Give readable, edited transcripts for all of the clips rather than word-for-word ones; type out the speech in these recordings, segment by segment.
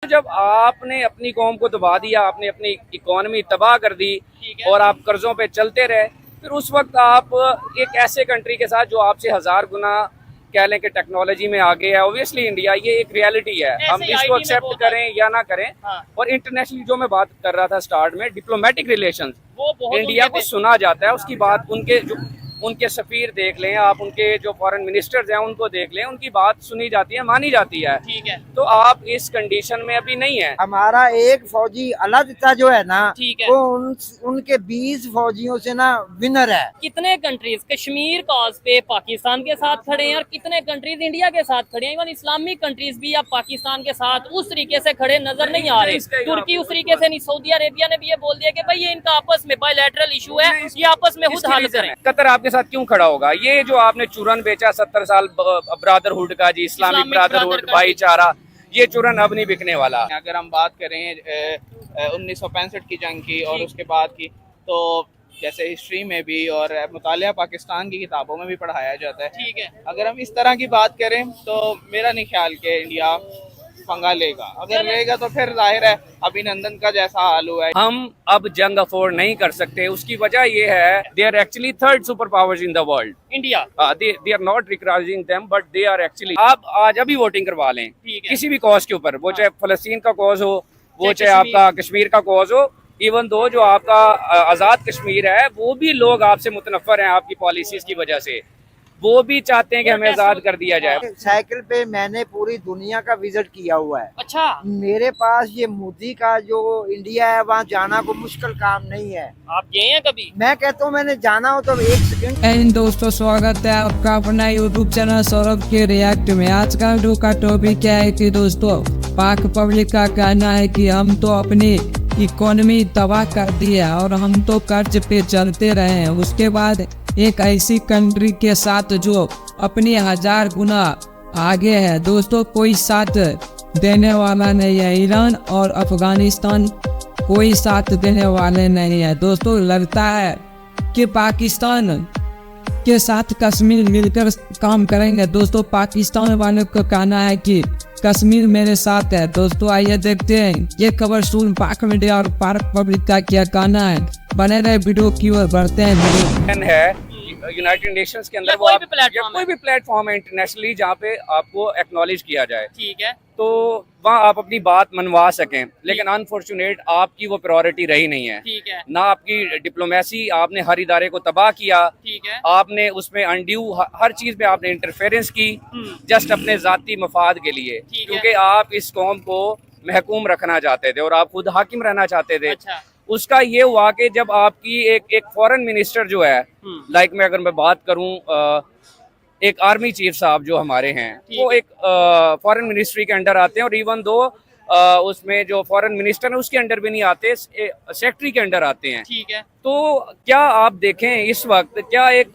जब आपने अपनी कौम को दबा दिया, आपने अपनी इकोनॉमी तबाह कर दी और आप कर्जों पे चलते रहे, फिर उस वक्त आप एक ऐसे कंट्री के साथ जो आपसे 1000 गुना कह लें कि टेक्नोलॉजी में आगे है, ऑब्वियसली इंडिया, ये एक रियलिटी है, हम इसको एक्सेप्ट करें या ना करें। हाँ। और इंटरनेशनली जो मैं बात कर रहा था स्टार्ट में, डिप्लोमेटिक रिलेशंस, वो इंडिया को सुना जाता है, उसकी बात उनके सफीर देख लें आप, उनके जो फॉरेन मिनिस्टर्स हैं उनको देख लें, उनकी बात सुनी जाती है, मानी जाती है। ठीक है, तो आप इस कंडीशन में अभी नहीं है। हमारा एक फौजी अलग जो है ना, वो उनके 20 फौजियों से ना विनर है। कितने कंट्रीज कश्मीर कॉज पे पाकिस्तान के साथ खड़े हैं और कितने कंट्रीज इंडिया के साथ खड़े हैं। इवन इस्लामिक कंट्रीज भी अब पाकिस्तान के साथ उस तरीके से खड़े नजर नहीं आ रहे। तुर्की उस तरीके से नहीं, सऊदी अरेबिया ने भी ये बोल दिया कि भाई ये इनका आपस में बायलैटरल इशू है, ये आपस में खुद हल करें। कतर आपके साथ क्यों खड़ा होगा? ये जो आपने चूरन बेचा 70 साल ब्रादरहुड का, जी इस्लामिक ब्रादरहुड, भाईचारा, ये चूरन अब नहीं बिकने वाला। अगर हम बात करें 1965 की जंग की और उसके बाद की, तो जैसे हिस्ट्री में भी और मुतालिया पाकिस्तान की किताबों में भी पढ़ाया जाता है। ठीक है, अगर हम इस तरह की बात करें तो मेरा नहीं ख्याल कि इंडिया पंगा लेगा। अगर लेगा तो फिर जाहिर है अभिनंदन का जैसा हाल हुआ है। हम अब जंग अफोर्ड नहीं कर सकते, उसकी वजह ये है, they are actually third super powers in the world, India. They are not recognizing them, but they are actually. आप आज अभी वोटिंग करवा लें किसी भी कॉज के ऊपर, वो चाहे फलस्तीन का कॉज हो, वो चाहे आपका कश्मीर का कॉज हो, इवन दो जो आपका आजाद कश्मीर है, वो भी लोग आपसे मुतनफर हैं आपकी पॉलिसीज की वजह से, वो भी चाहते हैं कि हमें आजाद कर दिया जाए। साइकिल पे मैंने पूरी दुनिया का विजिट किया हुआ है। अच्छा, मेरे पास ये मोदी का जो इंडिया है, वहाँ जाना को मुश्किल काम नहीं है। आप गए हैं कभी? मैं कहता हूँ मैंने जाना हो तो 1 सेकंड। एंड दोस्तों, स्वागत है आपका अपना यूट्यूब चैनल सौरभ के रिएक्ट में। आज का वीडियो का टॉपिक क्या है कि दोस्तों, पाक पब्लिक का कहना है कि हम तो अपनी इकोनॉमी तबाह कर दी है और हम तो कर्ज पे चलते रहे हैं। उसके बाद एक ऐसी कंट्री के साथ जो अपनी 1000 गुना आगे है। दोस्तों, कोई साथ देने वाला नहीं है। ईरान और अफगानिस्तान कोई साथ देने वाले नहीं है। दोस्तों, लगता है कि पाकिस्तान के साथ कश्मीर मिलकर काम करेंगे। दोस्तों, पाकिस्तान वालों का कहना है कि कश्मीर मेरे साथ है। दोस्तों, आइए देखते हैं ये खबर सुन पाक मीडिया और पाक पब्लिक का क्या कहना है। बने रहे वीडियो की ओर, बढ़ते हैं वीडियो। है यूनाइटेड नेशंस के अंदर, कोई भी प्लेटफॉर्म है इंटरनेशनली जहाँ पे आपको एक्नॉलेज किया जाए, ठीक है, तो वहाँ आप अपनी बात मनवा सकें। लेकिन अनफॉर्चुनेट आपकी वो प्रायोरिटी रही नहीं है। ठीक है, ना आपकी डिप्लोमेसी, आपने हर इदारे को तबाह किया। ठीक है, आपने उसमें अनड्यू हर चीज में आपने इंटरफेरेंस की, जस्ट अपने जाती मफाद के लिए, क्योंकि आप इस कौम को महकूम रखना चाहते थे और आप खुद हाकिम रहना चाहते थे। अच्छा। उसका ये हुआ कि जब आपकी एक फॉरेन मिनिस्टर जो है, लाइक मैं अगर मैं बात करूं, एक आर्मी चीफ साहब जो हमारे हैं, वो एक फॉरेन मिनिस्ट्री के अंडर आते हैं, और इवन दो उसमें जो फॉरेन मिनिस्टर है उसके अंडर भी नहीं आते, सेक्रेटरी के अंडर आते हैं। ठीक है, तो क्या आप देखें इस वक्त, क्या एक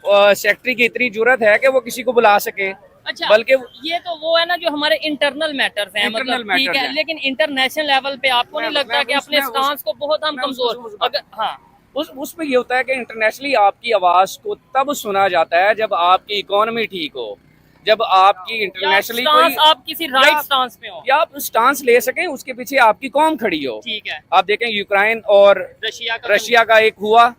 सेक्रेटरी की इतनी जरूरत है कि वो किसी को बुला सके? अच्छा, बल्कि ये तो वो है ना जो हमारे इंटरनल मैटर्स हैं, मतलब ठीक है, लेकिन इंटरनेशनल लेवल पे आपको नहीं लगता कि अपने स्टांस को बहुत हम कमजोर, अगर हाँ उसमें ये होता है कि इंटरनेशनली आपकी आवाज को तब सुना जाता है जब आपकी इकोनॉमी ठीक हो, जब आपकी इंटरनेशनली आप किसी राइट स्टांस पे हो, या आप स्टांस ले सकें, उसके पीछे आपकी कौम खड़ी हो। ठीक है, आप देखें यूक्रेन और रशिया का एक हुआ,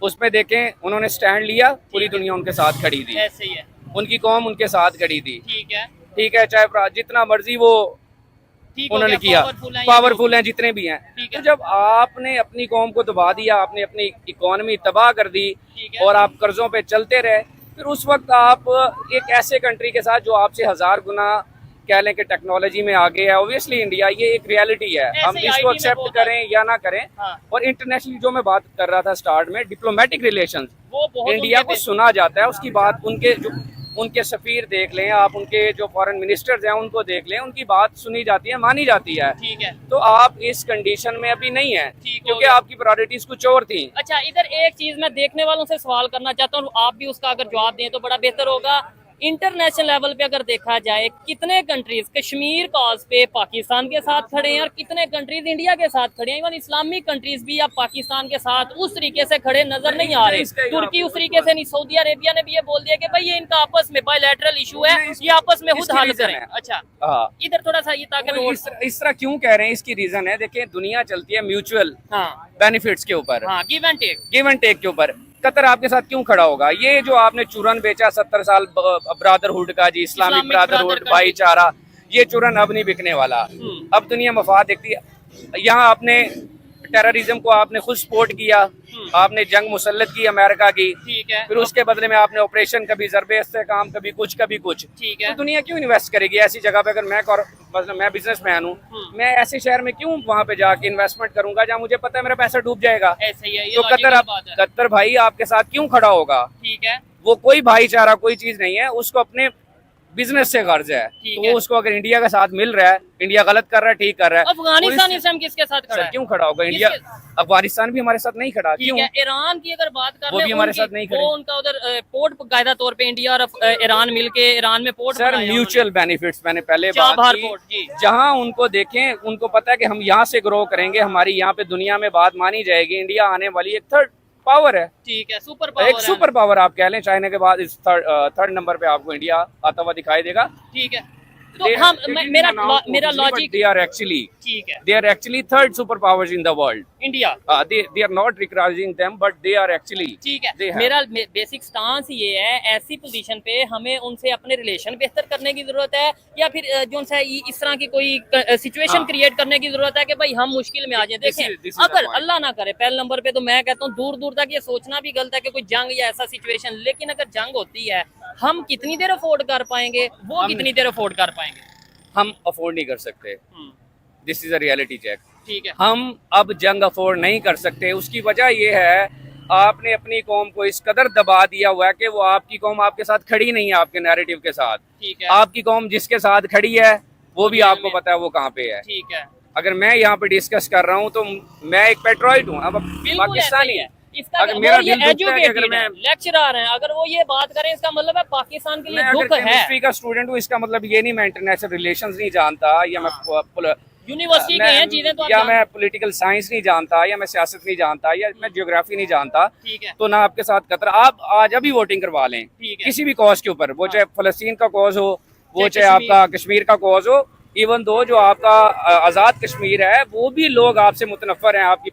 उसमें देखें उन्होंने स्टैंड लिया, पूरी दुनिया उनके साथ खड़ी थी। ऐसे ही है, उनकी कौम उनके साथ खड़ी थी। ठीक है, चाहे जितना मर्जी वो उन्होंने किया, पावरफुल हैं जितने भी हैं। तो जब आपने अपनी कौम को दबा दिया, आपने अपनी इकोनॉमी तबाह कर दी और आप कर्जों पे चलते रहे, फिर उस वक्त आप एक ऐसे कंट्री के साथ जो आपसे 1000 गुना कह लें कि टेक्नोलॉजी में आगे है, ऑब्वियसली इंडिया, ये एक रियलिटी है, हम इसको एक्सेप्ट करें या ना करें। और इंटरनेशनली जो मैं बात कर रहा था स्टार्ट में, डिप्लोमेटिक रिलेशंस, इंडिया को सुना जाता है, उसकी बात उनके सफीर देख लें आप, उनके जो फॉरेन मिनिस्टर्स हैं उनको देख लें, उनकी बात सुनी जाती है, मानी जाती है। ठीक है, तो आप इस कंडीशन में अभी नहीं है, क्योंकि आपकी प्रायोरिटीज कुछ और थी। अच्छा, इधर एक चीज मैं देखने वालों से सवाल करना चाहता हूँ, आप भी उसका अगर जवाब दें तो बड़ा बेहतर होगा। इंटरनेशनल लेवल पे अगर देखा जाए कितने कंट्रीज कश्मीर कॉज पे पाकिस्तान के साथ खड़े हैं और कितने कंट्रीज इंडिया के साथ खड़े हैं। इवन इस्लामिक कंट्रीज भी अब पाकिस्तान के साथ उस तरीके से खड़े नजर नहीं आ रहे। तुर्की उस तरीके से नहीं, सऊदी अरेबिया ने भी ये बोल दिया कि भाई ये इनका आपस में बायलैटरल इशू है, ये आपस में खुद हल करें। अच्छा, इधर थोड़ा सा ये ताकि इस तरह क्यों कह रहे हैं, इसकी रीजन है, देखिए दुनिया चलती है म्यूचुअल बेनिफिट्स के ऊपर, गिव एंड टेक के ऊपर। कतर आपके साथ क्यों खड़ा होगा? ये जो आपने चूरन बेचा 70 साल ब्रादरहुड का जी, इस्लामिक ब्रादरहुड, भाईचारा, ये चूरन अब नहीं बिकने वाला। अब दुनिया मफाद देखती है। यहाँ आपने टेररिज्म को आपने खुद सपोर्ट किया, आपने जंग मुसल्लत की अमेरिका की, ठीक है, फिर उसके बदले में आपने ऑपरेशन कभी ज़रबे इस्तेहकाम, कभी कुछ, ठीक है। तो दुनिया क्यों इन्वेस्ट करेगी ऐसी जगह पे? अगर मैं बिजनेसमैन हूँ, मैं ऐसे शहर में क्यों वहाँ पे जाके इन्वेस्टमेंट करूंगा जहाँ मुझे पता है मेरा पैसा डूब जाएगा? ऐसे ही है, तो कतर भाई आपके साथ क्यों खड़ा होगा? ठीक है, वो कोई भाईचारा कोई चीज नहीं है, उसको अपने बिजनेस से कर्ज है, तो वो उसको अगर इंडिया का साथ मिल रहा है, इंडिया गलत कर रहा है, ठीक कर रहा है। अफगानिस्तान इस टाइम किसके साथ खड़ा है? क्यों खड़ा होगा इंडिया? अफगानिस्तान भी हमारे साथ नहीं खड़ा, क्यों? ईरान की अगर बात कर, वो भी हमारे साथ नहीं खड़े। उनका उधर पोर्ट कायदा तौर पे इंडिया और ईरान मिलके ईरान में पोर्ट, सर म्यूचुअल बेनिफिट्स मैंने पहले बात की, जहाँ उनको देखें, उनको पता है कि हम यहाँ से ग्रो करेंगे, हमारी यहाँ पे दुनिया में बात मानी जाएगी, इंडिया आने वाली एक थर्ड पावर है, ठीक है, सुपर पावर, एक सुपर पावर आप कह लें। चाइना के बाद इस थर्ड नंबर पे आपको इंडिया आता हुआ दिखाई देगा, ठीक है। तो हम मेरा लॉजिक, they are actually, ठीक है, they are actually third superpowers in the world. India, they are not recognizing them, but they are actually, ठीक है। मेरा बेसिक स्टांस ये है, ऐसी पोजीशन पे हमें उनसे अपने रिलेशन बेहतर करने की जरूरत है, या फिर जो है इस तरह की कोई सिचुएशन क्रिएट करने की जरूरत है कि भाई हम मुश्किल में आ जाए। देखें, अगर अल्लाह ना करे, पहले नंबर पे तो मैं कहता हूँ दूर दूर तक ये सोचना भी गलत है कि कोई जंग या ऐसा सिचुएशन, लेकिन अगर जंग होती है हम कितनी देर अफोर्ड कर पाएंगे, वो कितनी देर अफोर्ड कर पाएंगे? हम अफोर्ड नहीं कर सकते। This is a reality check, ठीक है। हम अब जंग अफोर्ड नहीं कर सकते। उसकी वजह ये है, आपने अपनी कौम को इस कदर दबा दिया हुआ है कि वो आपकी कौम आपके साथ खड़ी नहीं है, आपके नैरेटिव के साथ, ठीक है। आपकी कौम जिसके साथ खड़ी है वो भी आपको पता है वो कहाँ पे है, ठीक है। अगर मैं यहाँ पे डिस्कस कर रहा हूँ तो मैं एक पेट्रोइट हूँ, अब पाकिस्तानी है, अगर मेरा दिल दुखता है, अगर मैं लेक्चरर हैं, अगर वो ये बात करें, इसका मतलब है पाकिस्तान के लिए दुख है। केमिस्ट्री का स्टूडेंट हूँ, इसका मतलब ये नहीं मैं इंटरनेशनल रिलेशंस नहीं जानता, या मैं यूनिवर्सिटी के हैं चीजें, तो या मैं पॉलिटिकल साइंस नहीं जानता, या मैं सियासत नहीं जानता, या मैं ज्योग्राफी नहीं जानता, ठीक है। तो ना आपके साथ कतर, आप आज अभी वोटिंग करवा लें किसी भी कॉज के ऊपर, वो चाहे फलस्तीन का कॉज हो, वो चाहे आपका कश्मीर का कॉज हो, इवन दो जो आपका आज़ाद कश्मीर है, वो भी लोग आपसे मुतनफ़र हैं, आपकी